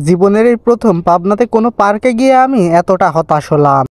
জীবনের এই প্রথম পাবনাতে কোনো পার্কে গিয়ে আমি এতটা হতাশ হলাম।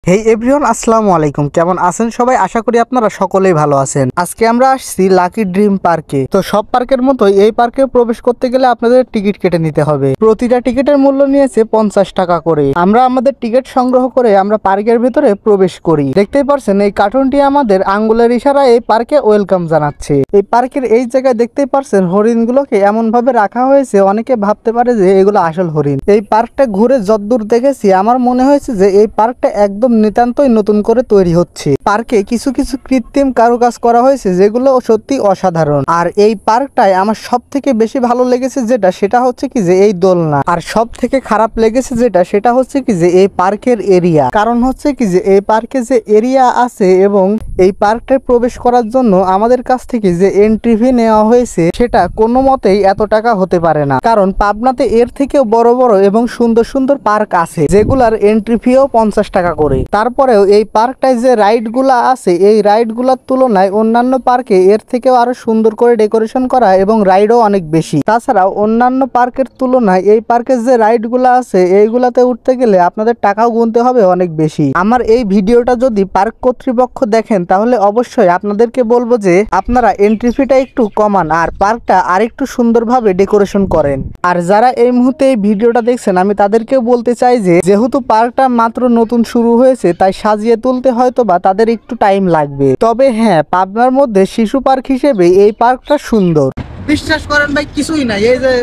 হেই এভরিওয়ান, আসসালামু আলাইকুম। কেমন আছেন সবাই? আশা করি আপনারা সকলেই ভালো আছেন। আজকে আমরা আসছি লাকি ড্রিম পার্কে। তো সব পার্কের মতো এই পার্কে প্রবেশ করতে গেলে আপনাদের টিকিট কেটে নিতে হবে। প্রতিটা টিকিটের মূল্য নিয়েছে 50 টাকা করে। আমরা আমাদের টিকিট সংগ্রহ করে আমরা পার্কের ভিতরে প্রবেশ করি। দেখতেই পারছেন এই কার্টুনটি আমাদের আঙ্গুলের ইশারায় এই পার্কে ওয়েলকাম জানাচ্ছে। এই পার্কের এই জায়গায় দেখতেই পারছেন হরিণগুলোকে এমন ভাবে রাখা হয়েছে, অনেকে ভাবতে পারে যে এগুলো আসল হরিণ। এই পার্কটা ঘুরে যতদূর দেখেছি আমার মনে হয়েছে যে এই পার্কটা একদম নিতান্তই নতুন করে তৈরি হচ্ছে। পার্কে কিছু কিছু কৃত্রিম কারুকাজ করা হয়েছে যেগুলো সত্যি অসাধারণ। আর এই পার্কটায় আমার সব থেকে বেশি ভালো লেগেছে সেটা হচ্ছে কি যে এই দোলনা। আর সব থেকে খারাপ লেগেছে সেটা হচ্ছে কি যে এই পার্কের এরিয়া। কারণ হচ্ছে কি যে এই পার্কে যে এরিয়া আছে এবং এই পার্কটায় প্রবেশ করার জন্য আমাদের কাছ থেকে যে এন্ট্রি ফি নেওয়া হয়েছে সেটা কোনো মতেই এত টাকা হতে পারে না। কারণ পাবনাতে এর থেকেও বড় বড় এবং সুন্দর সুন্দর পার্ক আছে যেগুলার এন্ট্রি ফিও 50 টাকা করে। তারপরেও এই পার্কটায় যে রাইড গুলা আছে এই রাইড গুলার তুলনায় অন্যান্য পার্কে এর থেকেও আরো সুন্দর করে ডেকোরেশন করা এবং রাইডও অনেক বেশি। তাছাড়াও অন্যান্য পার্কের তুলনায় এই পার্কের যে রাইড গুলা আছে এইগুলাতে উঠতে গেলে আপনাদের টাকাও গুনতে হবে অনেক বেশি। আমার এই ভিডিওটা যদি পার্ক কর্তৃপক্ষ দেখেন তাহলে অবশ্যই আপনাদেরকে বলবো যে আপনারা এন্ট্রি ফিটা একটু কমান আর পার্কটা আরেকটু সুন্দরভাবে ডেকোরেশন করেন। আর যারা এই মুহূর্তে এই ভিডিওটা দেখছেন আমি তাদেরকেও বলতে চাই যে যেহেতু পার্কটা মাত্র নতুন শুরু হয়েছে তাই সাজিয়ে তুলতে হয়তো বা তাদের একটু টাইম লাগবে। তবে হ্যাঁ, পাবনার মধ্যে শিশু পার্ক হিসেবে এই পার্কটা সুন্দর। বিশ্বাস করেন ভাই, কিছুই নাই। এই যে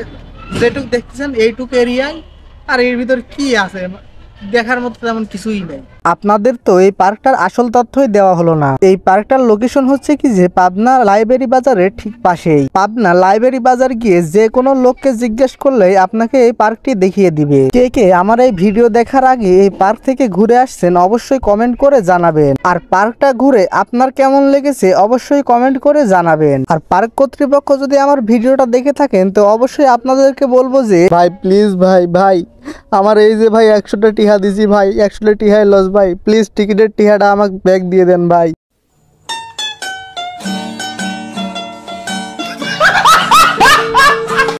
যেটুকু দেখতেছেন এইটুকু এরিয়ায়, আর এর ভিতর কি আছে দেখার মতো তেমন কিছুই নেই। আপনাদের তো এই পার্কটার আসল তথ্যই দেওয়া হলো না। এই পার্কটার লোকেশন হচ্ছে কি যে পাবনা লাইব্রেরি বাজারের ঠিক পাশেই। পাবনা লাইব্রেরি বাজার গিয়ে যে কোনো লোককে জিজ্ঞেস করলেই আপনাকে এই পার্কটি দেখিয়ে দিবে। কে কে আমার এই ভিডিও দেখার আগে এই পার্ক থেকে ঘুরে আসছেন অবশ্যই কমেন্ট করে জানাবেন। আর পার্কটা ঘুরে আপনার কেমন লেগেছে অবশ্যই কমেন্ট করে জানাবেন। আর পার্ক কর্তৃপক্ষ যদি আমার ভিডিওটা দেখে থাকেন তো অবশ্যই আপনাদেরকে বলবো যে ভাই প্লিজ ভাই আমার এই যে ভাই 100টা টিহা দিছি ভাই, 100টা টিহাই লস ভাই, প্লিজ টিকিটের টিহাটা আমাকে ব্যাক দিয়ে দেন ভাই।